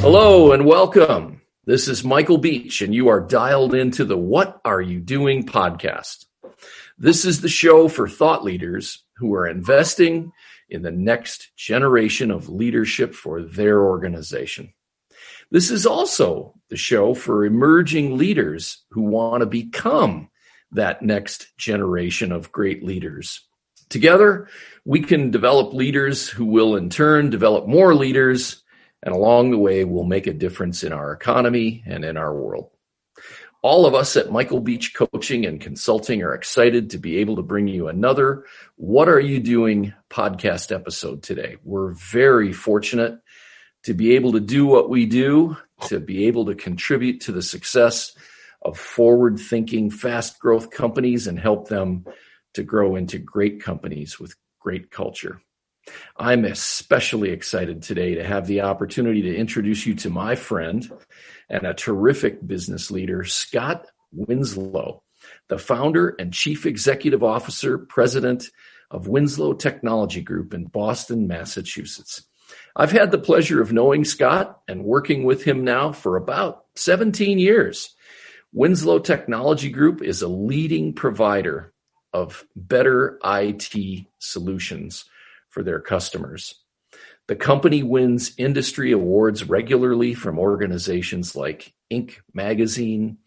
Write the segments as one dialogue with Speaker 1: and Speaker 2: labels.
Speaker 1: Hello and welcome. This is Michael Beach, and you are dialed into the What Are You Doing podcast. This is the show for thought leaders who are investing in the next generation of leadership for their organization. This is also the show for emerging leaders who want to become that next generation of great leaders. Together, we can develop leaders who will in turn develop more leaders, and along the way, we'll make a difference in our economy and in our world. All of us at Michael Beach Coaching and Consulting are excited to be able to bring you another What Are You Doing podcast episode today. We're very fortunate to be able to do what we do, to be able to contribute to the success of forward-thinking, fast-growth companies and help them to grow into great companies with great culture. I'm especially excited today to have the opportunity to introduce you to my friend and a terrific business leader, Scott Winslow, the founder and chief executive officer, president of Winslow Technology Group in Boston, Massachusetts. I've had the pleasure of knowing Scott and working with him now for about 17 years. Winslow Technology Group is a leading provider of better IT solutions for their customers. The company wins industry awards regularly from organizations like Inc. Magazine,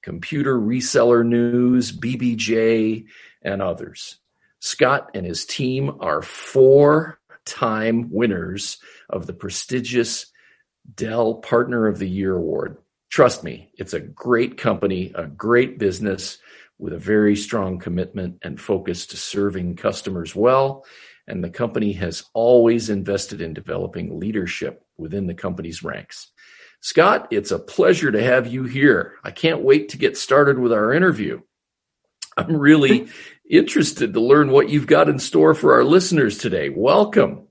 Speaker 1: Computer Reseller News, BBJ, and others. Scott and his team are four-time winners of the prestigious Dell Partner of the Year Award. Trust me, it's a great company, a great business with a very strong commitment and focus to serving customers well. And the company has always invested in developing leadership within the company's ranks. Scott, it's a pleasure to have you here. I can't wait to get started with our interview. I'm really interested to learn what you've got in store for our listeners today. Welcome.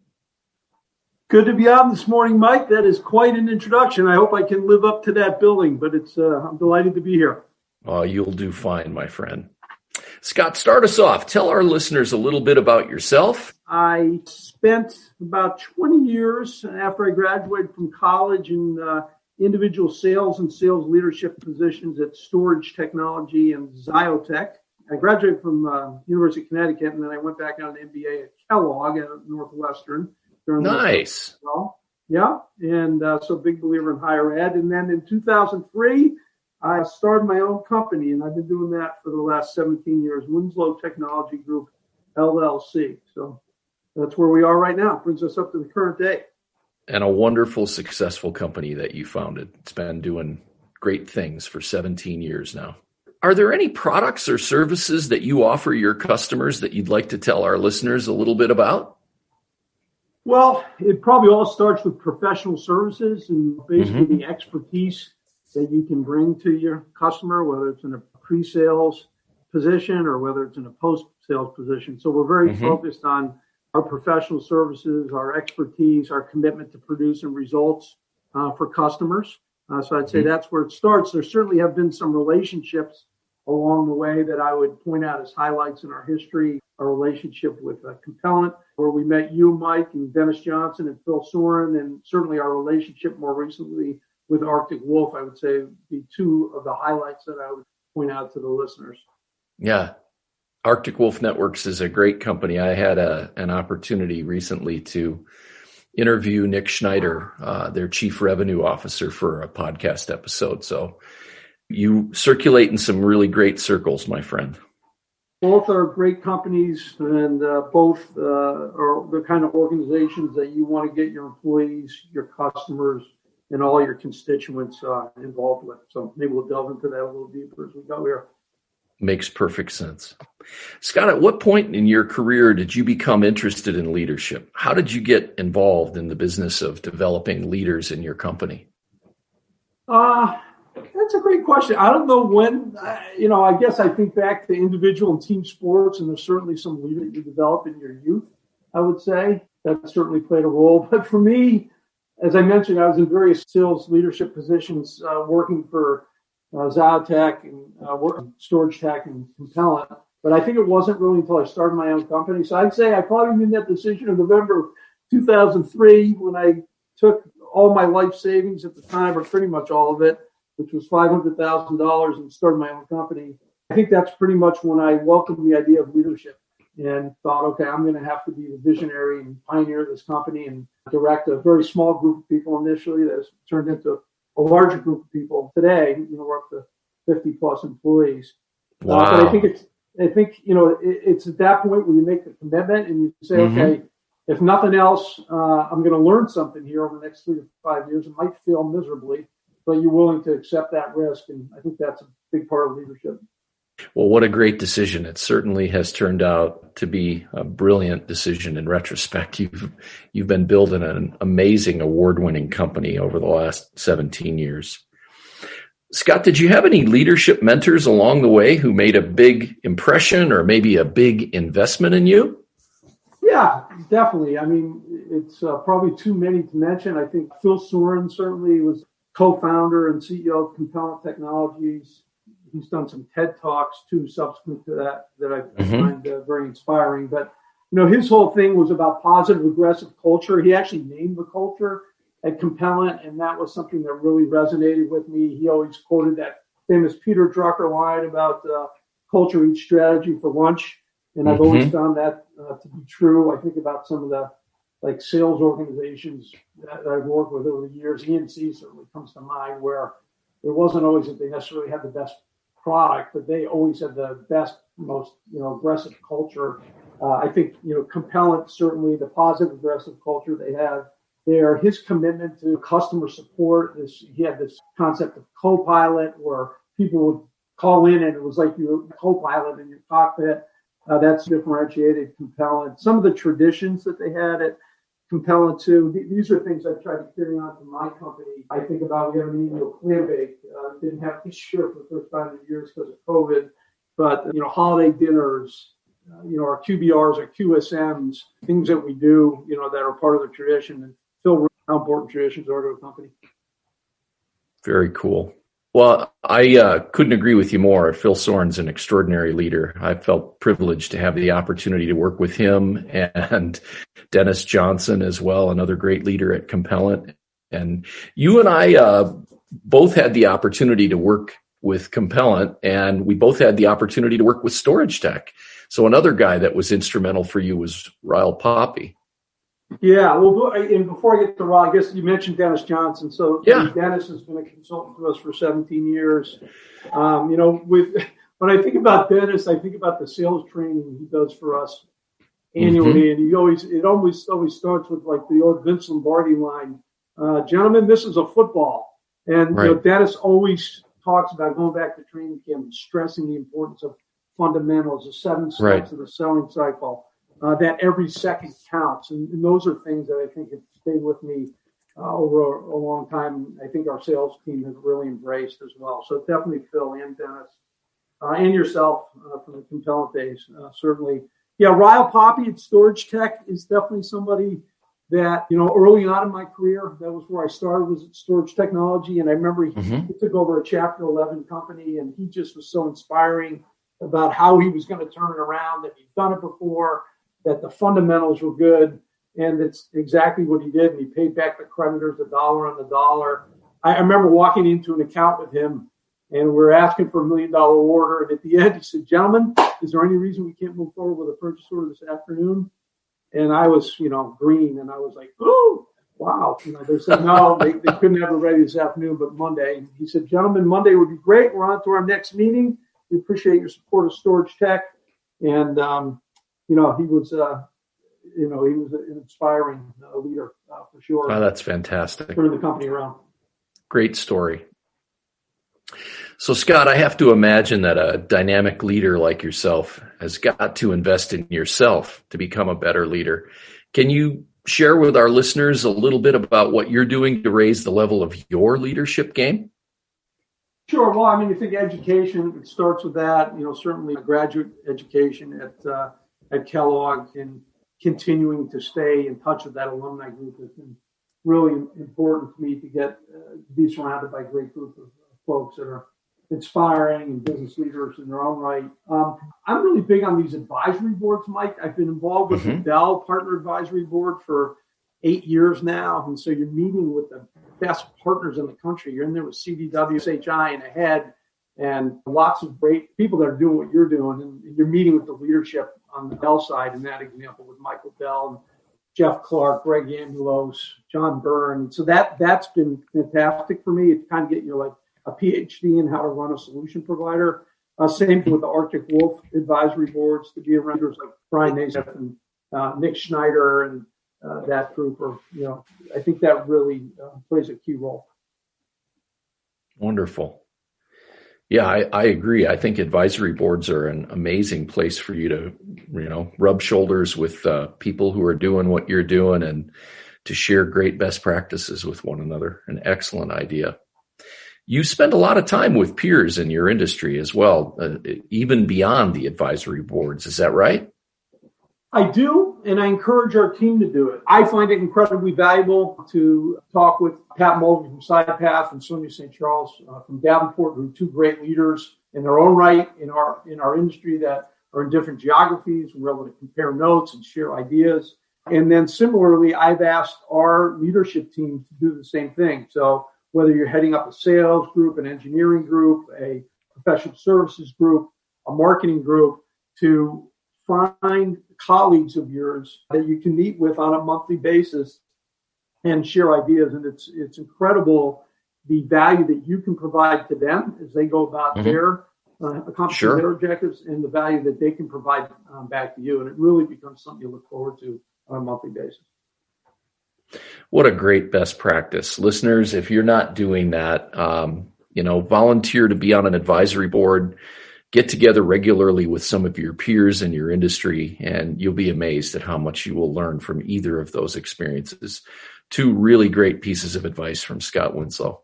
Speaker 2: Good to be on this morning, Mike. That is quite an introduction. I hope I can live up to that billing, but I'm delighted to be here.
Speaker 1: Oh, you'll do fine, my friend. Scott, start us off. Tell our listeners a little bit about yourself.
Speaker 2: I spent about 20 years after I graduated from college in individual sales and sales leadership positions at Storage Technology and XIOtech. I graduated from University of Connecticut, and then I went back on an MBA at Kellogg at Northwestern.
Speaker 1: Nice.
Speaker 2: Yeah, and so big believer in higher ed. And then in 2003, I started my own company, and I've been doing that for the last 17 years, Winslow Technology Group, LLC. So that's where we are right now. Brings us up to the current day.
Speaker 1: And a wonderful, successful company that you founded. It's been doing great things for 17 years now. Are there any products or services that you offer your customers that you'd like to tell our listeners a little bit about?
Speaker 2: Well, it probably all starts with professional services and basically the expertise that you can bring to your customer, whether it's in a pre-sales position or whether it's in a post-sales position. So we're very focused on our professional services, our expertise, our commitment to producing results for customers. So I'd say that's where it starts. There certainly have been some relationships along the way that I would point out as highlights in our history. Our relationship with Compellent, where we met you, Mike, and Dennis Johnson and Phil Soren, and certainly our relationship more recently with Arctic Wolf, I would say, would be two of the highlights that I would point out to the listeners.
Speaker 1: Yeah. Arctic Wolf Networks is a great company. I had an opportunity recently to interview Nick Schneider, their chief revenue officer, for a podcast episode. So you circulate in some really great circles, my friend.
Speaker 2: Both are great companies, and both are the kind of organizations that you want to get your employees, your customers, and all your constituents involved with. So maybe we'll delve into that a little deeper as we go here.
Speaker 1: Makes perfect sense. Scott, at what point in your career did you become interested in leadership? How did you get involved in the business of developing leaders in your company?
Speaker 2: That's a great question. I don't know when, I guess I think back to individual and team sports, and there's certainly some leader you develop in your youth, I would say. That certainly played a role. But for me, as I mentioned, I was in various sales leadership positions working for XIOtech and Storage Tech and Compellent. But I think it wasn't really until I started my own company. So I'd say I probably made that decision in November of 2003 when I took all my life savings at the time, or pretty much all of it, which was $500,000, and started my own company. I think that's pretty much when I welcomed the idea of leadership and thought, okay, I'm going to have to be the visionary and pioneer this company and direct a very small group of people initially that has turned into a larger group of people. Today, we're up to 50 plus employees.
Speaker 1: Wow.
Speaker 2: But I think it's at that point where you make the commitment and you say, okay, if nothing else, I'm going to learn something here over the next 3 to 5 years. It might fail miserably, but you're willing to accept that risk. And I think that's a big part of leadership.
Speaker 1: Well, what a great decision. It certainly has turned out to be a brilliant decision in retrospect. You've been building an amazing award-winning company over the last 17 years. Scott, did you have any leadership mentors along the way who made a big impression or maybe a big investment in you?
Speaker 2: Yeah, definitely. I mean, it's probably too many to mention. I think Phil Soren certainly was co-founder and CEO of Winslow Technologies. He's done some TED Talks too, subsequent to that I find very inspiring. But, his whole thing was about positive, aggressive culture. He actually named the culture at Compellent, and that was something that really resonated with me. He always quoted that famous Peter Drucker line about culture eats strategy for lunch. And I've always found that to be true. I think about some of the sales organizations that I've worked with over the years. ENC certainly comes to mind, where it wasn't always that they necessarily had the best product, but they always had the best, most aggressive culture. I think Compellent, certainly the positive aggressive culture they have there. His commitment to customer support. He had this concept of co-pilot, where people would call in and it was like you were a co-pilot in your cockpit. That's differentiated Compellent. Some of the traditions that they had at Compellent too. These are things I've tried to carry on to my company. I think about, we have an annual clam bake. Didn't have this year for the first time in years because of COVID, but holiday dinners, our QBRs, our QSMs, things that we do, that are part of the tradition, and feel how important traditions are to a company.
Speaker 1: Very cool. Well, I couldn't agree with you more. Phil Soren's an extraordinary leader. I felt privileged to have the opportunity to work with him, and Dennis Johnson as well, another great leader at Compellent. And you and I both had the opportunity to work with Compellent, and we both had the opportunity to work with StorageTech. So another guy that was instrumental for you was Ryle Poppy. Yeah,
Speaker 2: well, and before I get to Ryle, I guess you mentioned Dennis Johnson. So Dennis has been a consultant to us for 17 years. When I think about Dennis, I think about the sales training he does for us annually, and it always starts with the old Vince Lombardi line, "Gentlemen, this is a football." And Dennis always talks about going back to training camp and stressing the importance of fundamentals, the 7 steps of the selling cycle. That every second counts. And those are things that I think have stayed with me over a long time. I think our sales team has really embraced as well. So definitely Phil and Dennis and yourself from the Compellent days, certainly. Yeah, Ryle Poppy at StorageTech is definitely somebody that, early on in my career, that was where I started, was at Storage Technology. And I remember he took over a Chapter 11 company, and he just was so inspiring about how he was going to turn it around, that he'd done it before, that the fundamentals were good, and that's exactly what he did. And he paid back the creditors $1 on the dollar. I remember walking into an account with him, and we were asking for $1 million order. And at the end, he said, "Gentlemen, is there any reason we can't move forward with a purchase order this afternoon?" And I was, green, and I was like, "Oh, wow." They said, no, they couldn't have it ready this afternoon, but Monday. And he said, "Gentlemen, Monday would be great. We're on to our next meeting. We appreciate your support of StorageTech." And, he was, he was an inspiring leader for sure.
Speaker 1: Oh, that's fantastic.
Speaker 2: Turning the company around.
Speaker 1: Great story. So, Scott, I have to imagine that a dynamic leader like yourself has got to invest in yourself to become a better leader. Can you share with our listeners a little bit about what you're doing to raise the level of your leadership game?
Speaker 2: Sure. Well, I think education, it starts with that. Certainly graduate education at Kellogg, and continuing to stay in touch with that alumni group has been really important to me to get to be surrounded by a great group of folks that are inspiring and business leaders in their own right. I'm really big on these advisory boards, Mike. I've been involved with the Dell Partner Advisory Board for 8 years now. And so you're meeting with the best partners in the country. You're in there with CDW, SHI, and Ahead, and lots of great people that are doing what you're doing. And you're meeting with the leadership on the Bell side, in that example with Michael Bell, and Jeff Clark, Greg Amulos, John Byrne. So that's been fantastic for me. It's kind of getting you like a PhD in how to run a solution provider. Same thing with the Arctic Wolf advisory boards, to be around leaders like Brian Naismith and Nick Schneider and that group. I think that really plays a key role.
Speaker 1: Wonderful. Yeah, I agree. I think advisory boards are an amazing place for you to, rub shoulders with people who are doing what you're doing and to share great best practices with one another. An excellent idea. You spend a lot of time with peers in your industry as well, even beyond the advisory boards. Is that right?
Speaker 2: I do, and I encourage our team to do it. I find it incredibly valuable to talk with Pat Mulvey from SidePath and Sonia St. Charles from Davenport, who are two great leaders in their own right in our industry that are in different geographies. We're able to compare notes and share ideas. And then similarly, I've asked our leadership team to do the same thing. So whether you're heading up a sales group, an engineering group, a professional services group, a marketing group, to find colleagues of yours that you can meet with on a monthly basis and share ideas. And it's incredible the value that you can provide to them as they go about their accomplishing their objectives, and the value that they can provide back to you. And it really becomes something you look forward to on a monthly basis.
Speaker 1: What a great best practice. Listeners, if you're not doing that, volunteer to be on an advisory board, get together regularly with some of your peers in your industry, and you'll be amazed at how much you will learn from either of those experiences. Two really great pieces of advice from Scott Winslow.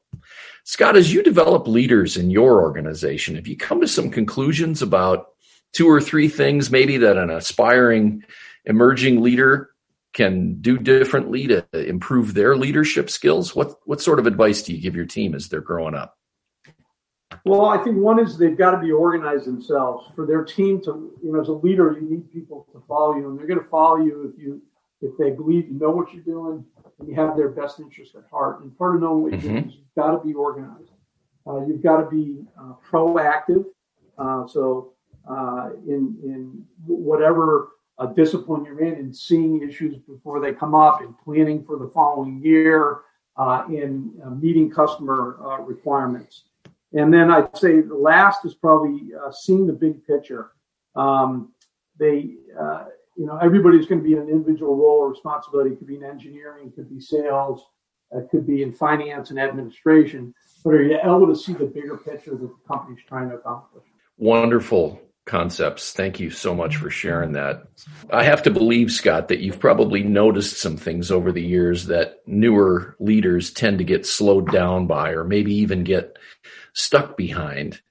Speaker 1: Scott, as you develop leaders in your organization, have you come to some conclusions about 2 or 3 things maybe that an aspiring emerging leader can do differently to improve their leadership skills? What sort of advice do you give your team as they're growing up?
Speaker 2: Well, I think one is they've got to be organized themselves. For their team to, as a leader, you need people to follow you, and they're going to follow you if they believe you know what you're doing and you have their best interest at heart. And part of knowing what you're doing is you've got to be organized. You've got to be proactive. So in whatever discipline you're in seeing issues before they come up, in planning for the following year, in meeting customer requirements. And then I'd say the last is probably seeing the big picture. Everybody's going to be in an individual role or responsibility. It could be in engineering, it could be sales, it could be in finance and administration. But are you able to see the bigger picture that the company's trying to accomplish?
Speaker 1: Wonderful concepts. Thank you so much for sharing that. I have to believe, Scott, that you've probably noticed some things over the years that newer leaders tend to get slowed down by, or maybe even get stuck behind.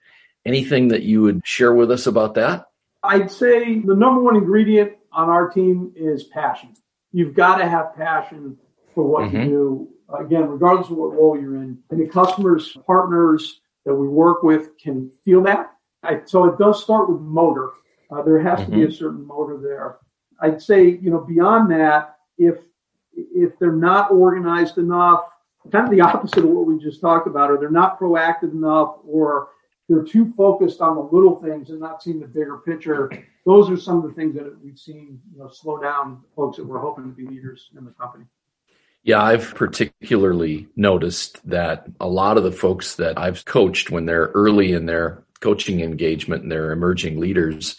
Speaker 1: Anything that you would share with us about that?
Speaker 2: I'd say the number one ingredient on our team is passion. You've got to have passion for what you do. Again, regardless of what role you're in. And the customers, partners that we work with can feel that. So it does start with motor. There has to be a certain motor there. I'd say, beyond that, if they're not organized enough, kind of the opposite of what we just talked about, or they're not proactive enough, or they're too focused on the little things and not seeing the bigger picture. Those are some of the things that we've seen, slow down folks that we're hoping to be leaders in the company.
Speaker 1: Yeah, I've particularly noticed that a lot of the folks that I've coached when they're early in their coaching engagement and they're emerging leaders,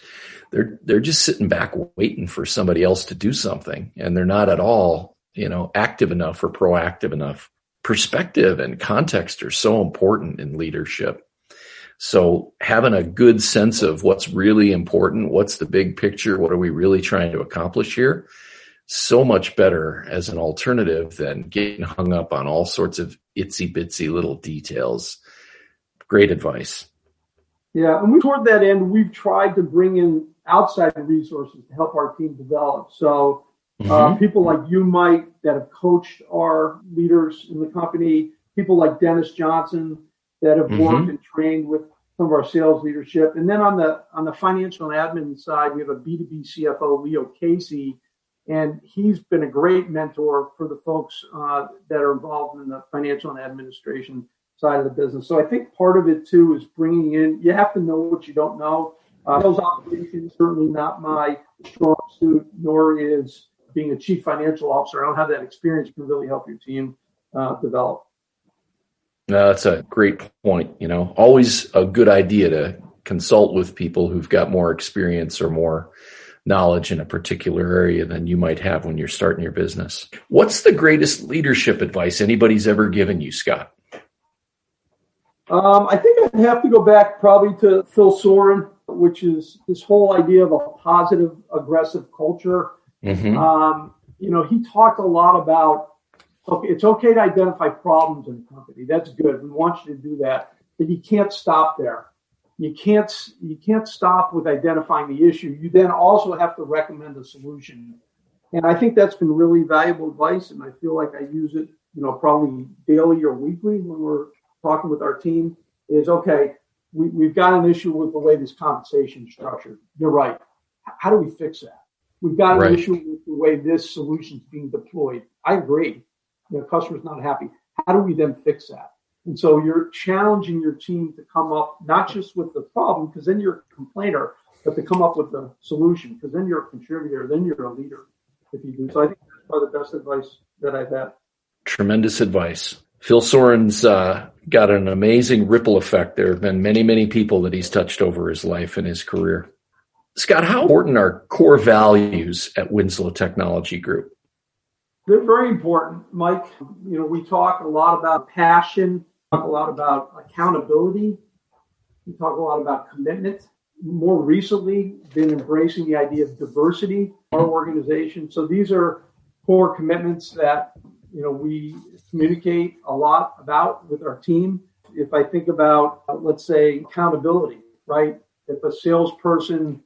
Speaker 1: they're just sitting back waiting for somebody else to do something. And they're not at all, active enough or proactive enough. Perspective and context are so important in leadership. So having a good sense of what's really important, what's the big picture, what are we really trying to accomplish here, so much better as an alternative than getting hung up on all sorts of itsy bitsy little details. Great advice.
Speaker 2: Yeah, and toward that end, we've tried to bring in outside resources to help our team develop. So people like you, Mike, that have coached our leaders in the company, people like Dennis Johnson that have worked and trained with some of our sales leadership. And then on the financial and admin side, we have a B2B CFO, Leo Casey, And he's been a great mentor for the folks that are involved in the financial and administration side of the business. So I think part of it, too, is bringing in, you have to know what you don't know. Sales operations, certainly not my strong suit, nor is being a chief financial officer. I don't have that experience. Can really help your team develop.
Speaker 1: No, that's a great point. Always a good idea to consult with people who've got more experience or more knowledge in a particular area than you might have when you're starting your business. What's the greatest leadership advice anybody's ever given you, Scott?
Speaker 2: I think I'd have to go back probably to Phil Soren, which is this whole idea of a positive, aggressive culture. Mm-hmm. He talked a lot about, okay, it's okay to identify problems in a company. That's good. We want you to do that, but you can't stop there. You can't stop with identifying the issue. You then also have to recommend a solution. And I think that's been really valuable advice. And I feel like I use it, probably daily or weekly when we're talking with our team is, okay, we've got an issue with the way this compensation is structured. You're right. How do we fix that? We've got an issue with the way this solution is being deployed. I agree. Customer's not happy. How do we then fix that? And so you're challenging your team to come up, not just with the problem, because then you're a complainer, but to come up with the solution, because then you're a contributor, then you're a leader if you do. So I think that's probably the best advice that I've had. Tremendous
Speaker 1: advice. Phil Soren's got an amazing ripple effect. There have been many, many people that he's touched over his life and his career. Scott, how important are core values at Winslow Technology Group?
Speaker 2: They're very important, Mike. We talk a lot about passion, talk a lot about accountability. We talk a lot about commitment. More recently, been embracing the idea of diversity in our organization. So these are core commitments that, we communicate a lot about with our team. If I think about, let's say, accountability, right? If a salesperson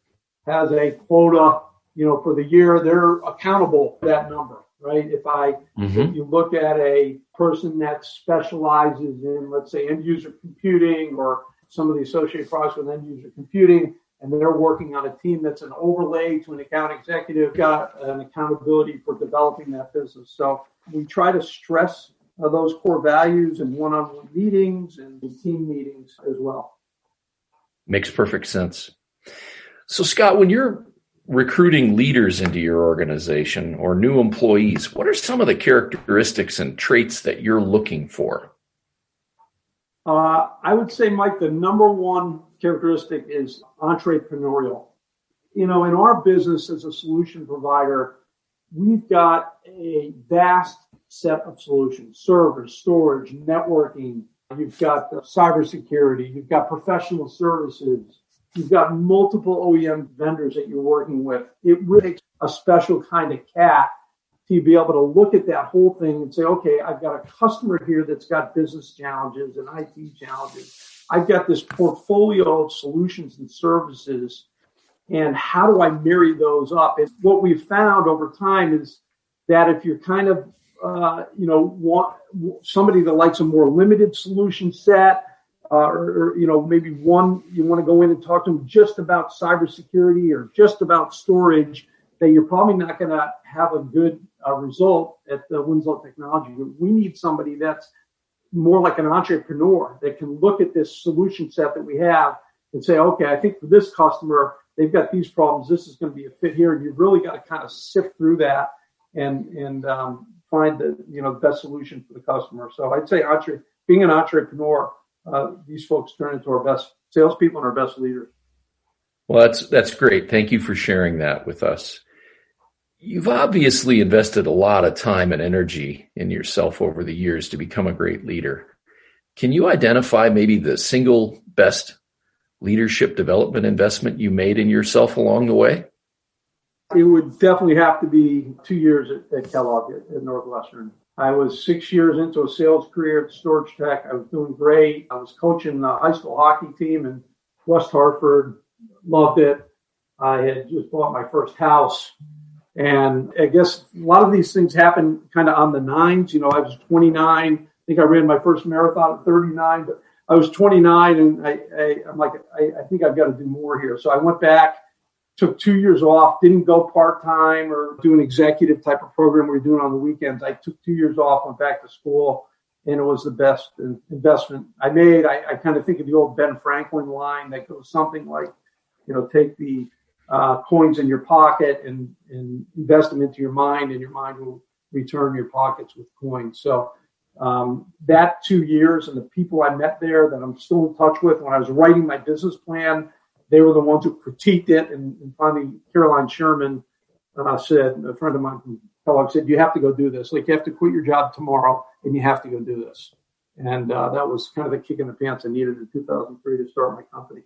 Speaker 2: has a quota, for the year, they're accountable for that number. Right. If you look at a person that specializes in, let's say, end user computing or some of the associated products with end user computing, and they're working on a team that's an overlay to an account executive, got an accountability for developing that business. So we try to stress those core values in one-on-one meetings and team meetings as well.
Speaker 1: Makes perfect sense. So, Scott, when you're recruiting leaders into your organization or new employees, what are some of the characteristics and traits that you're looking for?
Speaker 2: I would say, Mike, the number one characteristic is entrepreneurial. In our business as a solution provider, we've got a vast set of solutions: servers, storage, networking. You've got cybersecurity. You've got professional services. You've got multiple OEM vendors that you're working with. It really takes a special kind of cat to be able to look at that whole thing and say, okay, I've got a customer here that's got business challenges and IT challenges. I've got this portfolio of solutions and services, and how do I marry those up? And what we've found over time is that if you're kind of, want somebody that likes a more limited solution set, or maybe one you want to go in and talk to them just about cybersecurity or just about storage, that you're probably not going to have a good result at the Winslow Technology Group. We need somebody that's more like an entrepreneur that can look at this solution set that we have and say, okay, I think for this customer, they've got these problems. This is going to be a fit here. And you've really got to kind of sift through that and find the best solution for the customer. So I'd say being an entrepreneur, these folks turn into our best salespeople and our best leaders.
Speaker 1: Well, that's great. Thank you for sharing that with us. You've obviously invested a lot of time and energy in yourself over the years to become a great leader. Can you identify maybe the single best leadership development investment you made in yourself along the way?
Speaker 2: It would definitely have to be 2 years at Kellogg at Northwestern. I was 6 years into a sales career at Storage Tech. I was doing great. I was coaching the high school hockey team in West Hartford. Loved it. I had just bought my first house. And I guess a lot of these things happen kind of on the nines. I was 29. I think I ran my first marathon at 39, but I was 29 and I'm like, I think I've got to do more here. So I went back took 2 years off, didn't go part-time or do an executive type of program we were doing on the weekends. I took 2 years off, went back to school, and it was the best investment I made. I kind of think of the old Ben Franklin line that goes something like, take the coins in your pocket and invest them into your mind, and your mind will return your pockets with coins. So that 2 years and the people I met there that I'm still in touch with, when I was writing my business plan, they were the ones who critiqued it. And finally, Caroline Sherman said, a friend of mine from Kellogg said, you have to go do this. Like, you have to quit your job tomorrow and you have to go do this. And that was kind of the kick in the pants I needed in 2003 to start my company.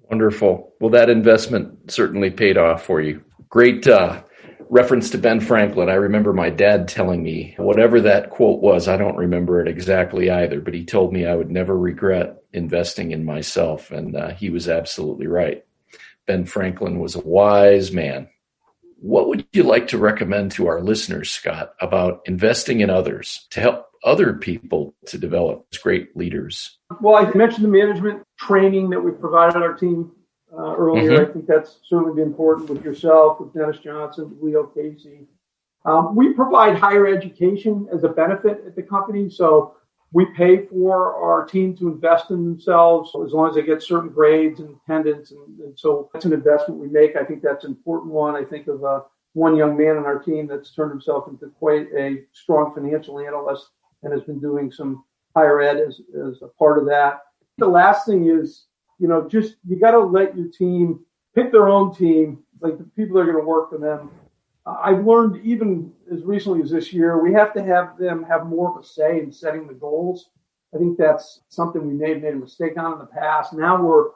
Speaker 1: Wonderful. Well, that investment certainly paid off for you. Great reference to Ben Franklin. I remember my dad telling me whatever that quote was. I don't remember it exactly either, but he told me I would never regret investing in myself. And he was absolutely right. Ben Franklin was a wise man. What would you like to recommend to our listeners, Scott, about investing in others to help other people to develop as great leaders?
Speaker 2: Well, I mentioned the management training that we provided our team earlier. Mm-hmm. I think that's certainly been important with yourself, with Dennis Johnson, with Leo Casey. We provide higher education as a benefit at the company. So we pay for our team to invest in themselves as long as they get certain grades and attendance. And so that's an investment we make. I think that's an important one. I think of one young man on our team that's turned himself into quite a strong financial analyst and has been doing some higher ed as a part of that. The last thing is, just you got to let your team pick their own team, like the people that are going to work for them. I've learned even as recently as this year, we have to have them have more of a say in setting the goals. I think that's something we may have made a mistake on in the past. Now we're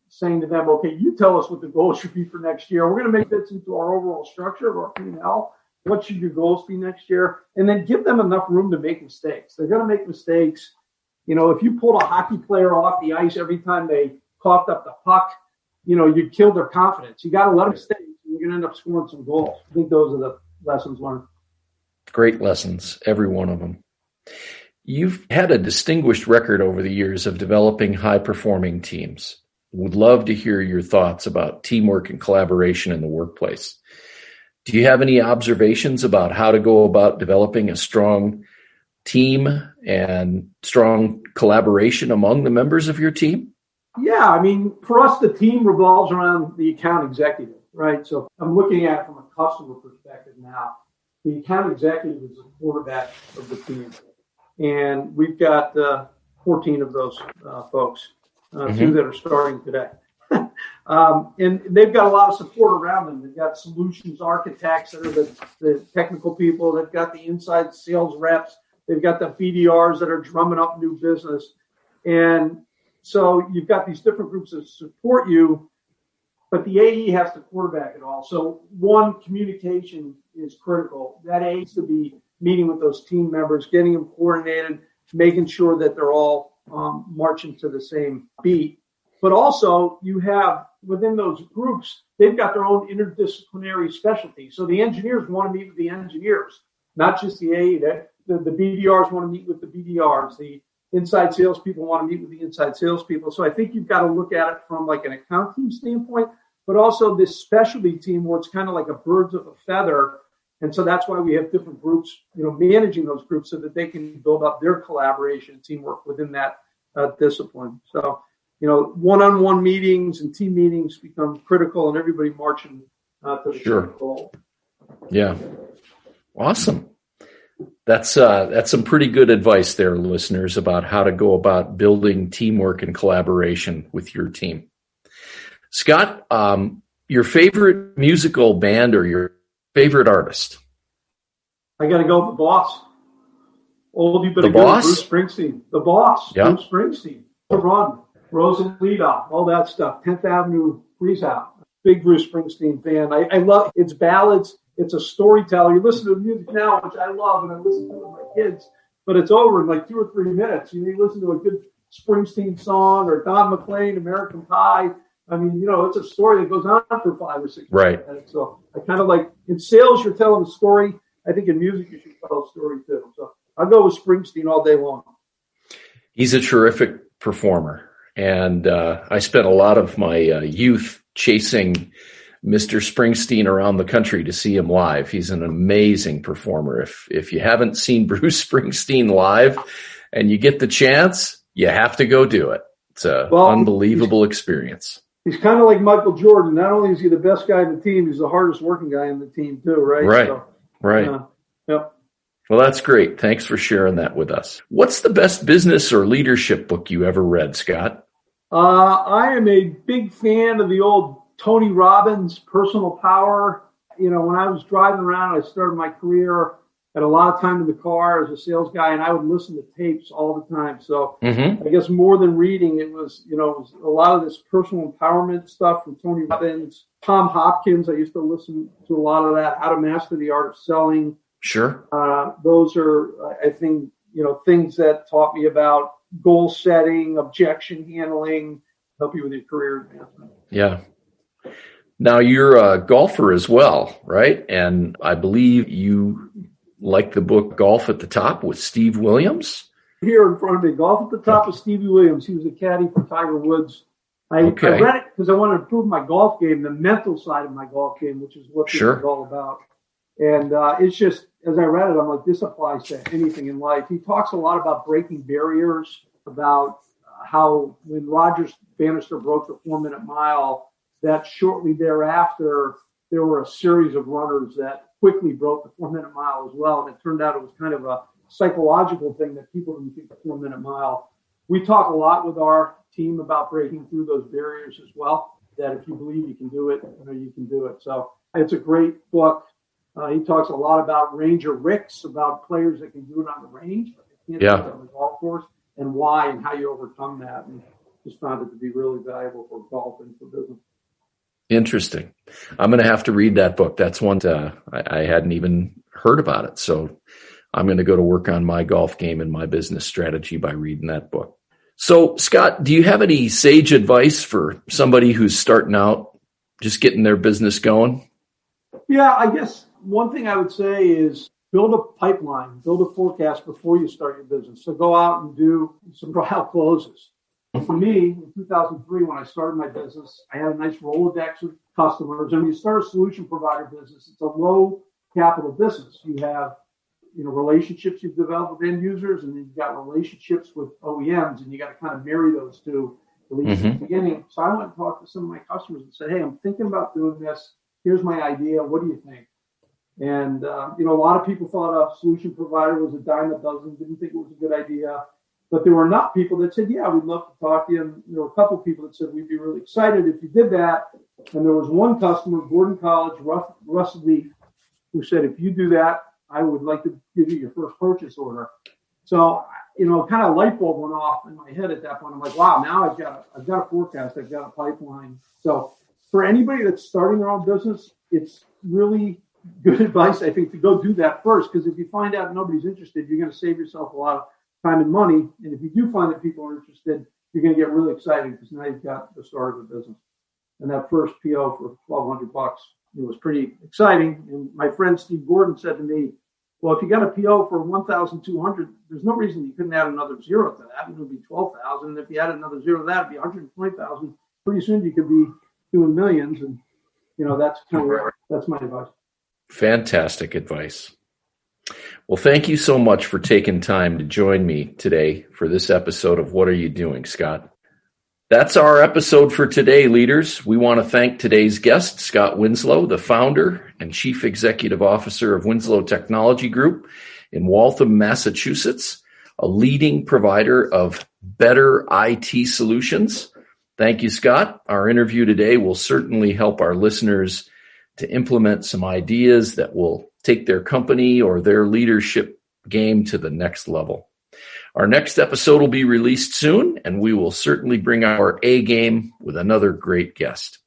Speaker 2: saying to them, okay, you tell us what the goals should be for next year. We're going to make this into our overall structure of our P&L. What should your goals be next year? And then give them enough room to make mistakes. They're going to make mistakes. If you pulled a hockey player off the ice every time they coughed up the puck, you'd kill their confidence. You got to let them mistake. You're going to end up scoring some goals. I think those are the lessons learned.
Speaker 1: Great lessons, every one of them. You've had a distinguished record over the years of developing high-performing teams. Would love to hear your thoughts about teamwork and collaboration in the workplace. Do you have any observations about how to go about developing a strong team and strong collaboration among the members of your team?
Speaker 2: Yeah, for us, the team revolves around the account executive, right? So I'm looking at it from a customer perspective now. The account executive is the quarterback of the team. And we've got 14 of those folks, two that are starting today. And they've got a lot of support around them. They've got solutions architects that are the technical people. They've got the inside sales reps. They've got the BDRs that are drumming up new business. And so you've got these different groups that support you, but the AE has to quarterback it all. So one, communication is critical. That AE needs to be meeting with those team members, getting them coordinated, making sure that they're all marching to the same beat. But also you have within those groups, they've got their own interdisciplinary specialty. So the engineers want to meet with the engineers, not just the AE. The BDRs want to meet with the BDRs. The inside salespeople want to meet with the inside salespeople. So I think you've got to look at it from like an account team standpoint, but also this specialty team where it's kind of like a birds of a feather. And so that's why we have different groups, managing those groups so that they can build up their collaboration and teamwork within that discipline. So, one-on-one meetings and team meetings become critical and everybody marching to the same goal.
Speaker 1: Yeah. Awesome. That's some pretty good advice there, listeners, about how to go about building teamwork and collaboration with your team. Scott, your favorite musical band or your favorite artist?
Speaker 2: I got to go with The Boss. Oldie but
Speaker 1: The
Speaker 2: a good,
Speaker 1: Boss?
Speaker 2: Bruce Springsteen. The Boss.
Speaker 1: Yeah.
Speaker 2: Bruce Springsteen. The Run. Rosalita. All that stuff. 10th Avenue Freeze Out. Big Bruce Springsteen fan. I love its ballads. It's a storyteller. You listen to the music now, which I love, and I listen to it with my kids, but it's over in like 2 or 3 minutes. You listen to a good Springsteen song or Don McLean, American Pie. It's a story that goes on for 5 or 6 minutes. So I kind of like, in sales, you're telling a story. I think in music, you should tell a story too. So I'll go with Springsteen all day long.
Speaker 1: He's a terrific performer. And I spent a lot of my youth chasing Mr. Springsteen around the country to see him live. He's an amazing performer. If you haven't seen Bruce Springsteen live and you get the chance, you have to go do it. It's an unbelievable experience.
Speaker 2: He's kind of like Michael Jordan. Not only is he the best guy in the team, he's the hardest working guy in the team too, right?
Speaker 1: Right,
Speaker 2: so,
Speaker 1: right.
Speaker 2: Yep.
Speaker 1: Well, that's great. Thanks for sharing that with us. What's the best business or leadership book you ever read, Scott?
Speaker 2: I am a big fan of the old Tony Robbins, Personal Power. When I was driving around, I started my career, had a lot of time in the car as a sales guy, and I would listen to tapes all the time. So I guess more than reading, it was a lot of this personal empowerment stuff from Tony Robbins, Tom Hopkins. I used to listen to a lot of that, How to Master the Art of Selling.
Speaker 1: Sure.
Speaker 2: Those are, I think, things that taught me about goal setting, objection handling, help you with your career advancement.
Speaker 1: Yeah. Now, you're a golfer as well, right? And I believe you like the book Golf at the Top with Steve Williams.
Speaker 2: Here in front of me, Golf at the Top with Stevie Williams. He was a caddy for Tiger Woods. I read it because I wanted to improve my golf game, the mental side of my golf game, which is what this is all about. And it's just, as I read it, I'm like, this applies to anything in life. He talks a lot about breaking barriers, about how when Roger Bannister broke the 4-minute mile, that shortly thereafter, there were a series of runners that quickly broke the 4-minute mile as well. And it turned out it was kind of a psychological thing that people didn't think the 4-minute mile. We talk a lot with our team about breaking through those barriers as well, that if you believe you can do it, you can do it. So it's a great book. He talks a lot about Ranger Ricks, about players that can do it on the range, but they can't do it on the golf course, and why and how you overcome that. And just found it to be really valuable for golf and for business.
Speaker 1: Interesting. I'm going to have to read that book. That's one I hadn't even heard about it. So I'm going to go to work on my golf game and my business strategy by reading that book. So, Scott, do you have any sage advice for somebody who's starting out, just getting their business going?
Speaker 2: Yeah, I guess one thing I would say is build a pipeline, build a forecast before you start your business. So go out and do some trial closes. For me, in 2003, when I started my business, I had a nice Rolodex of customers. And when you start a solution provider business, it's a low capital business. You have, relationships you've developed with end users, and then you've got relationships with OEMs, and you got to kind of marry those two at least at the beginning. So I went and talked to some of my customers and said, hey, I'm thinking about doing this. Here's my idea. What do you think? And, a lot of people thought a solution provider was a dime a dozen, didn't think it was a good idea. But there were enough people that said, yeah, we'd love to talk to you. And there were a couple of people that said, we'd be really excited if you did that. And there was one customer, Gordon College, Russ Leaf, who said, if you do that, I would like to give you your first purchase order. So, kind of a light bulb went off in my head at that point. I'm like, wow, now I've got a forecast. I've got a pipeline. So for anybody that's starting their own business, it's really good advice, I think, to go do that first. Because if you find out nobody's interested, you're going to save yourself a lot of time and money. And if you do find that people are interested, you're going to get really excited because now you've got the start of a business. And that first PO for $1,200, it was pretty exciting. And my friend Steve Gordon said to me, well, if you got a PO for $1,200, there's no reason you couldn't add another zero to that. It would be $12,000. And if you add another zero to that, it'd be $120,000. Pretty soon you could be doing millions. And, that's my advice.
Speaker 1: Fantastic advice. Well, thank you so much for taking time to join me today for this episode of What Are You Doing, Scott? That's our episode for today, leaders. We want to thank today's guest, Scott Winslow, the founder and chief executive officer of Winslow Technology Group in Waltham, Massachusetts, a leading provider of better IT solutions. Thank you, Scott. Our interview today will certainly help our listeners to implement some ideas that will take their company or their leadership game to the next level. Our next episode will be released soon, and we will certainly bring our A game with another great guest.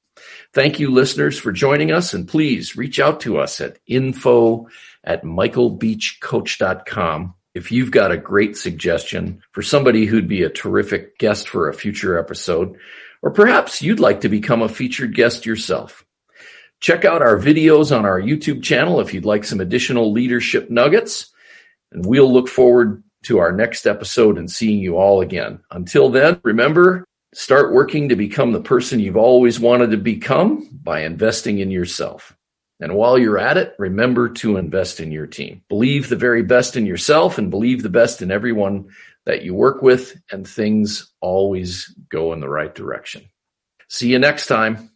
Speaker 1: Thank you, listeners, for joining us, and please reach out to us at info@michaelbeachcoach.com if you've got a great suggestion for somebody who'd be a terrific guest for a future episode, or perhaps you'd like to become a featured guest yourself. Check out our videos on our YouTube channel if you'd like some additional leadership nuggets, and we'll look forward to our next episode and seeing you all again. Until then, remember, Start working to become the person you've always wanted to become by investing in yourself. And while you're at it, remember to invest in your team. Believe the very best in yourself and believe the best in everyone that you work with, and things always go in the right direction. See you next time.